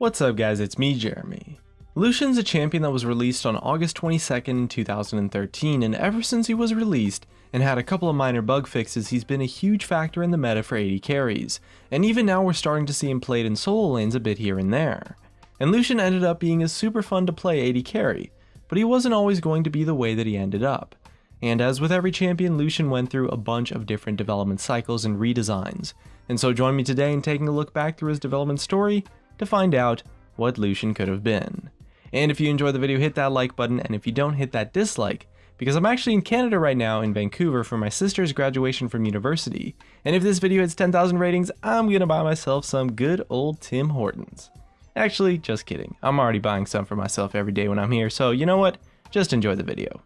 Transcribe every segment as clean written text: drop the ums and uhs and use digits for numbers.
What's up guys, it's me Jeremy. Lucian's a champion that was released on August 22nd, 2013, and ever since he was released and had a couple of minor bug fixes, he's been a huge factor in the meta for AD carries, and even now we're starting to see him played in solo lanes a bit here and there. And Lucian ended up being a super fun to play AD carry, but he wasn't always going to be the way that he ended up. And as with every champion, Lucian went through a bunch of different development cycles and redesigns, and so join me today in taking a look back through his development story to find out what Lucian could have been. And if you enjoyed the video, hit that like button, and if you don't, hit that dislike, because I'm actually in Canada right now in Vancouver for my sister's graduation from university, and if this video hits 10,000 ratings, I'm gonna buy myself some good old Tim Hortons. Actually, just kidding, I'm already buying some for myself every day when I'm here, so you know what, just enjoy the video.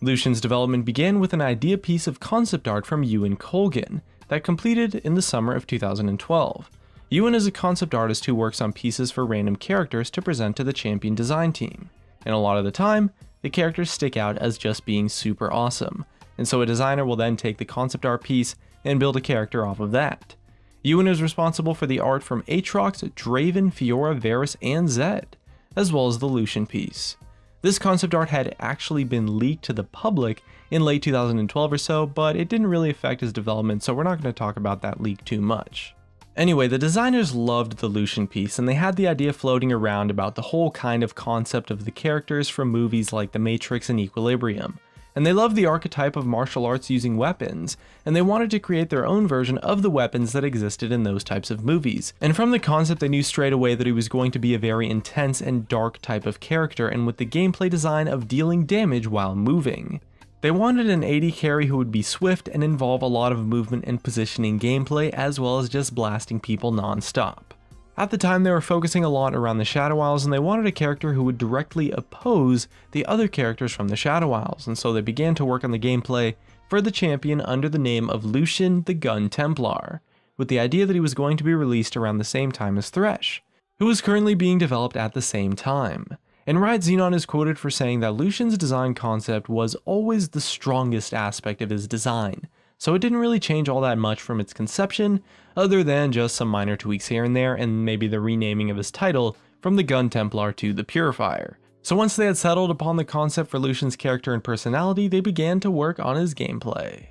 Lucian's development began with an idea piece of concept art from Ewan Colgan that completed in the summer of 2012. Ewan is a concept artist who works on pieces for random characters to present to the champion design team, and a lot of the time, the characters stick out as just being super awesome, and so a designer will then take the concept art piece and build a character off of that. Ewan is responsible for the art from Aatrox, Draven, Fiora, Varus, and Zed, as well as the Lucian piece. This concept art had actually been leaked to the public in late 2012 or so, but it didn't really affect his development, so we're not going to talk about that leak too much. Anyway, the designers loved the Lucian piece, and they had the idea floating around about the whole kind of concept of the characters from movies like The Matrix and Equilibrium. And they loved the archetype of martial arts using weapons, and they wanted to create their own version of the weapons that existed in those types of movies. And from the concept, they knew straight away that he was going to be a very intense and dark type of character, and with the gameplay design of dealing damage while moving. They wanted an AD carry who would be swift and involve a lot of movement and positioning gameplay, as well as just blasting people non-stop. At the time, they were focusing a lot around the Shadow Isles, and they wanted a character who would directly oppose the other characters from the Shadow Isles, and so they began to work on the gameplay for the champion under the name of Lucian the Gun Templar, with the idea that he was going to be released around the same time as Thresh, who was currently being developed at the same time. And Riot Xenon is quoted for saying that Lucian's design concept was always the strongest aspect of his design, so it didn't really change all that much from its conception, other than just some minor tweaks here and there, and maybe the renaming of his title from the Gun Templar to the Purifier. So once they had settled upon the concept for Lucian's character and personality, they began to work on his gameplay.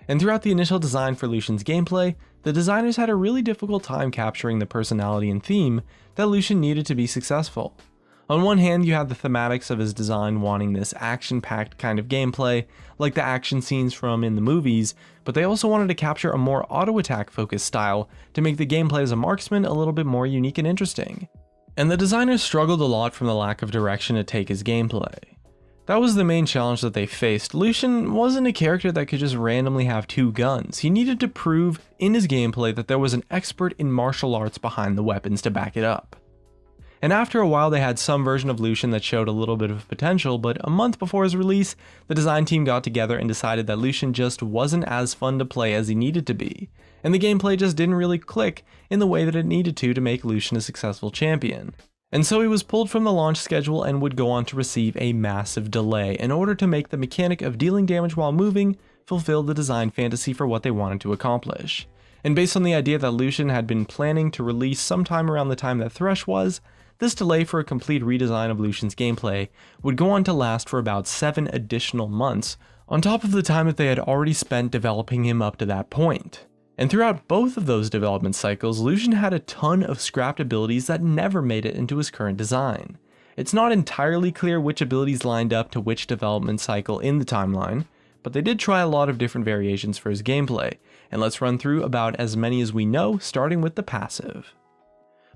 And throughout the initial design for Lucian's gameplay, the designers had a really difficult time capturing the personality and theme that Lucian needed to be successful. On one hand, you had the thematics of his design wanting this action-packed kind of gameplay, like the action scenes from in the movies, but they also wanted to capture a more auto-attack focused style to make the gameplay as a marksman a little bit more unique and interesting. And the designers struggled a lot from the lack of direction to take his gameplay. That was the main challenge that they faced. Lucian wasn't a character that could just randomly have two guns. He needed to prove in his gameplay that there was an expert in martial arts behind the weapons to back it up. And after a while, they had some version of Lucian that showed a little bit of potential, but a month before his release, the design team got together and decided that Lucian just wasn't as fun to play as he needed to be, and the gameplay just didn't really click in the way that it needed to make Lucian a successful champion. And so he was pulled from the launch schedule and would go on to receive a massive delay in order to make the mechanic of dealing damage while moving fulfill the design fantasy for what they wanted to accomplish. And based on the idea that Lucian had been planning to release sometime around the time that Thresh was, this delay for a complete redesign of Lucian's gameplay would go on to last for about 7 additional months, on top of the time that they had already spent developing him up to that point. And throughout both of those development cycles, Lucian had a ton of scrapped abilities that never made it into his current design. It's not entirely clear which abilities lined up to which development cycle in the timeline, but they did try a lot of different variations for his gameplay, and let's run through about as many as we know, starting with the passive.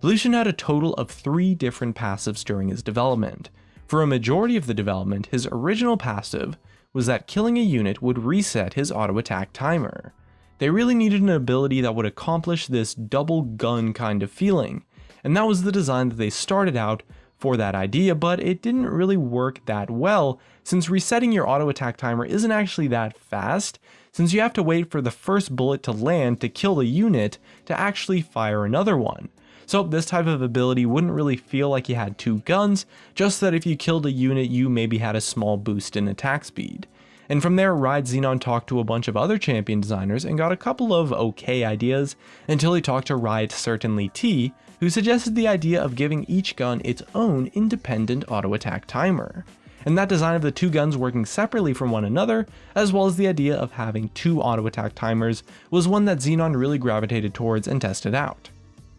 Lucian had a total of 3 different passives during his development. For a majority of the development, his original passive was that killing a unit would reset his auto attack timer. They really needed an ability that would accomplish this double gun kind of feeling, and that was the design that they started out for that idea, but it didn't really work that well since resetting your auto attack timer isn't actually that fast, since you have to wait for the first bullet to land to kill the unit to actually fire another one. So this type of ability wouldn't really feel like you had 2 guns, just that if you killed a unit you maybe had a small boost in attack speed. And from there, Riot Xenon talked to a bunch of other champion designers and got a couple of okay ideas until he talked to Riot Certainly T, who suggested the idea of giving each gun its own independent auto-attack timer. And that design of the two guns working separately from one another, as well as the idea of having two auto-attack timers, was one that Xenon really gravitated towards and tested out.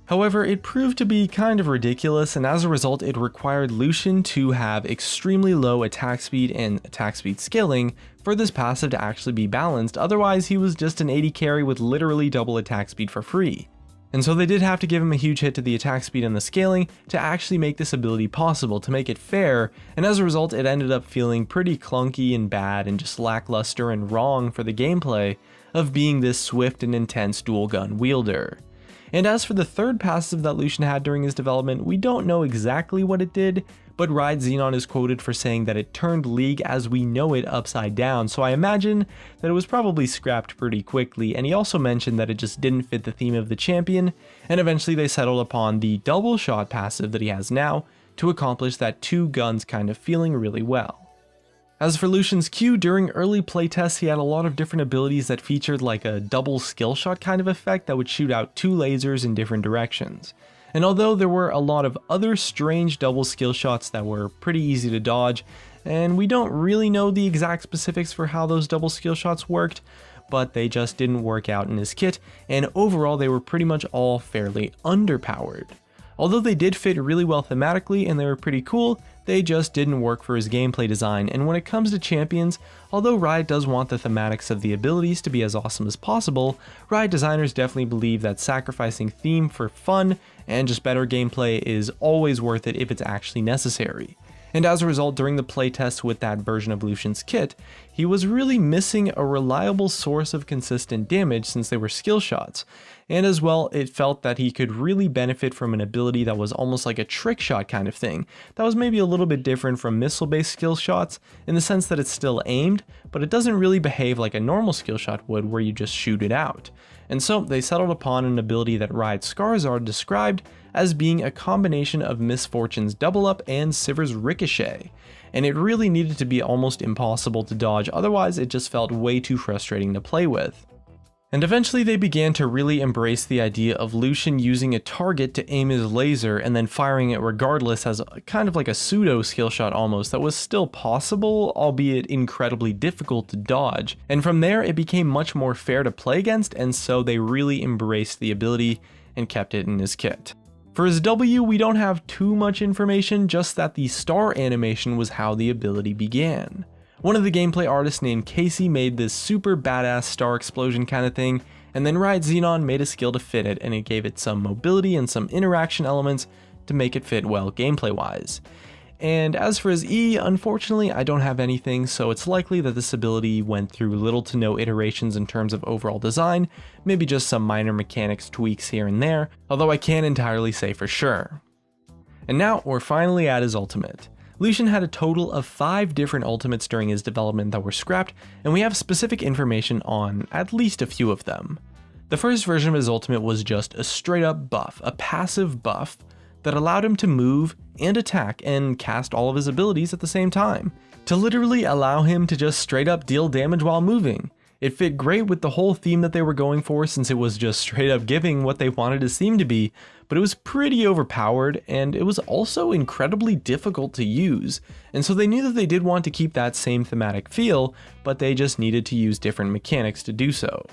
However, it proved to be kind of ridiculous, and as a result it required Lucian to have extremely low attack speed and attack speed scaling for this passive to actually be balanced, otherwise he was just an 80 carry with literally double attack speed for free. And so they did have to give him a huge hit to the attack speed and the scaling to actually make this ability possible, to make it fair, and as a result it ended up feeling pretty clunky and bad and just lackluster and wrong for the gameplay of being this swift and intense dual gun wielder. And as for the third passive that Lucian had during his development, we don't know exactly what it did, but Ride Xenon is quoted for saying that it turned League as we know it upside down, so I imagine that it was probably scrapped pretty quickly, and he also mentioned that it just didn't fit the theme of the champion, and eventually they settled upon the double shot passive that he has now to accomplish that two guns kind of feeling really well. As for Lucian's Q, during early playtests he had a lot of different abilities that featured like a double skill shot kind of effect that would shoot out two lasers in different directions. And although there were a lot of other strange double skill shots that were pretty easy to dodge, and we don't really know the exact specifics for how those double skill shots worked, but they just didn't work out in his kit, and overall they were pretty much all fairly underpowered. Although they did fit really well thematically and they were pretty cool, they just didn't work for his gameplay design, and when it comes to champions, although Riot does want the thematics of the abilities to be as awesome as possible, Riot designers definitely believe that sacrificing theme for fun and just better gameplay is always worth it if it's actually necessary. And as a result, during the playtest with that version of Lucian's kit, he was really missing a reliable source of consistent damage since they were skill shots, and as well it felt that he could really benefit from an ability that was almost like a trick shot kind of thing, that was maybe a little bit different from missile based skill shots in the sense that it's still aimed, but it doesn't really behave like a normal skill shot would where you just shoot it out. And so they settled upon an ability that Riot Skarzard described as being a combination of Misfortune's Double Up and Sivir's Ricochet, and it really needed to be almost impossible to dodge, otherwise it just felt way too frustrating to play with. And eventually they began to really embrace the idea of Lucian using a target to aim his laser and then firing it regardless as kind of like a pseudo skill shot almost that was still possible, albeit incredibly difficult to dodge. And from there it became much more fair to play against, and so they really embraced the ability and kept it in his kit. For his W, we don't have too much information, just that the star animation was how the ability began. One of the gameplay artists named Casey made this super badass star explosion kind of thing, and then Riot Xenon made a skill to fit it, and it gave it some mobility and some interaction elements to make it fit well gameplay wise. And as for his E, unfortunately I don't have anything, so it's likely that this ability went through little to no iterations in terms of overall design, maybe just some minor mechanics tweaks here and there, although I can't entirely say for sure. And now we're finally at his ultimate. Lucian had a total of 5 different ultimates during his development that were scrapped, and we have specific information on at least a few of them. The first version of his ultimate was just a straight up buff, a passive buff, that allowed him to move and attack and cast all of his abilities at the same time, to literally allow him to just straight up deal damage while moving. It fit great with the whole theme that they were going for, since it was just straight up giving what they wanted his theme to be, but it was pretty overpowered and it was also incredibly difficult to use, and so they knew that they did want to keep that same thematic feel, but they just needed to use different mechanics to do so.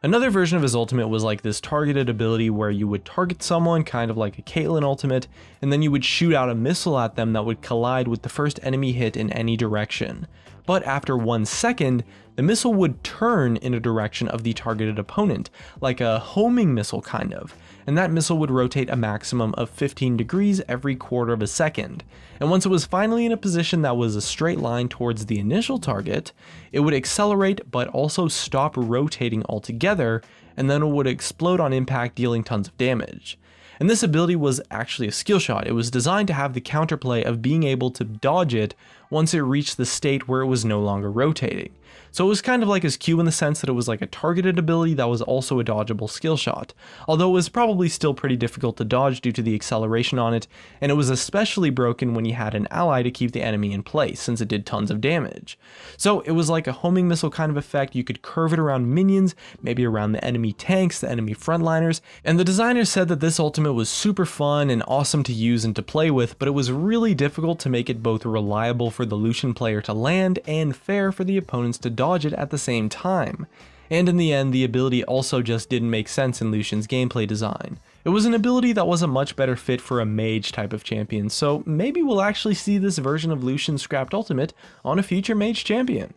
Another version of his ultimate was like this targeted ability where you would target someone, kind of like a Caitlyn ultimate, and then you would shoot out a missile at them that would collide with the first enemy hit in any direction. But after 1 second, the missile would turn in a direction of the targeted opponent, like a homing missile kind of, and that missile would rotate a maximum of 15 degrees every quarter of a second. And once it was finally in a position that was a straight line towards the initial target, it would accelerate but also stop rotating altogether, and then it would explode on impact, dealing tons of damage. And this ability was actually a skill shot. It was designed to have the counterplay of being able to dodge it once it reached the state where it was no longer rotating. So it was kind of like his Q in the sense that it was like a targeted ability that was also a dodgeable skill shot, although it was probably still pretty difficult to dodge due to the acceleration on it, and it was especially broken when you had an ally to keep the enemy in place since it did tons of damage. So it was like a homing missile kind of effect. You could curve it around minions, maybe around the enemy tanks, the enemy frontliners, and the designers said that this ultimate ultimate was super fun and awesome to use and to play with, but it was really difficult to make it both reliable for the Lucian player to land and fair for the opponents to dodge it at the same time. And in the end, the ability also just didn't make sense in Lucian's gameplay design. It was an ability that was a much better fit for a mage type of champion, so maybe we'll actually see this version of Lucian's scrapped ultimate on a future mage champion.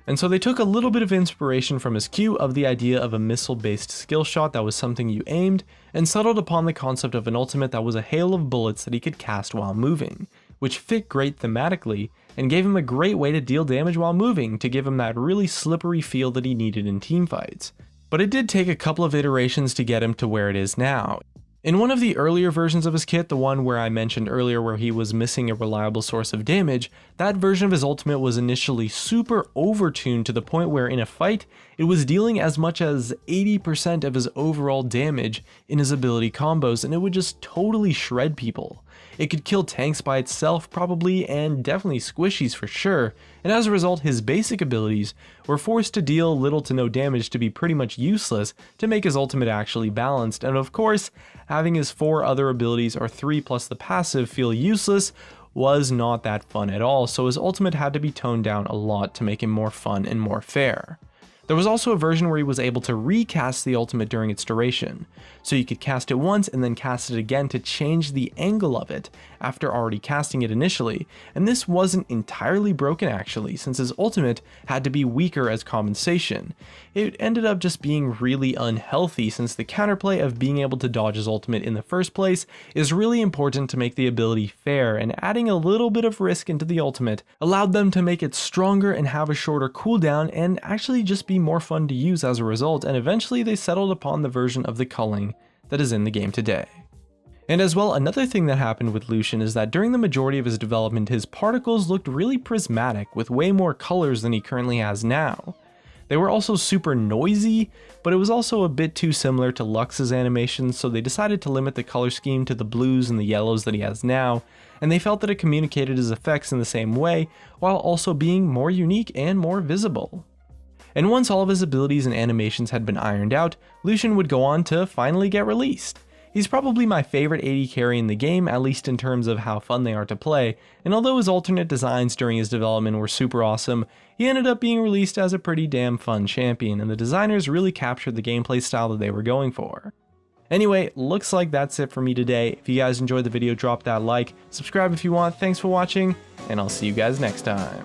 And so they took a little bit of inspiration from his Q of the idea of a missile-based skill shot that was something you aimed, and settled upon the concept of an ultimate that was a hail of bullets that he could cast while moving, which fit great thematically, and gave him a great way to deal damage while moving to give him that really slippery feel that he needed in teamfights. But it did take a couple of iterations to get him to where it is now. In one of the earlier versions of his kit, the one where I mentioned earlier where he was missing a reliable source of damage, that version of his ultimate was initially super overtuned to the point where in a fight, it was dealing as much as 80% of his overall damage in his ability combos, and it would just totally shred people. It could kill tanks by itself probably, and definitely squishies for sure, and as a result his basic abilities were forced to deal little to no damage to be pretty much useless to make his ultimate actually balanced, and of course, having his 4 other abilities or 3 plus the passive feel useless was not that fun at all, so his ultimate had to be toned down a lot to make him more fun and more fair. There was also a version where he was able to recast the ultimate during its duration, so you could cast it once and then cast it again to change the angle of it after already casting it initially, and this wasn't entirely broken actually, since his ultimate had to be weaker as compensation. It ended up just being really unhealthy since the counterplay of being able to dodge his ultimate in the first place is really important to make the ability fair, and adding a little bit of risk into the ultimate allowed them to make it stronger and have a shorter cooldown and actually just be more fun to use as a result, and eventually they settled upon the version of the culling that is in the game today. And as well, another thing that happened with Lucian is that during the majority of his development, his particles looked really prismatic with way more colors than he currently has now. They were also super noisy, but it was also a bit too similar to Lux's animations, so they decided to limit the color scheme to the blues and the yellows that he has now, and they felt that it communicated his effects in the same way, while also being more unique and more visible. And once all of his abilities and animations had been ironed out, Lucian would go on to finally get released. He's probably my favorite AD carry in the game, at least in terms of how fun they are to play, and although his alternate designs during his development were super awesome, he ended up being released as a pretty damn fun champion, and the designers really captured the gameplay style that they were going for. Anyway, looks like that's it for me today. If you guys enjoyed the video, drop that like, subscribe if you want, thanks for watching, and I'll see you guys next time.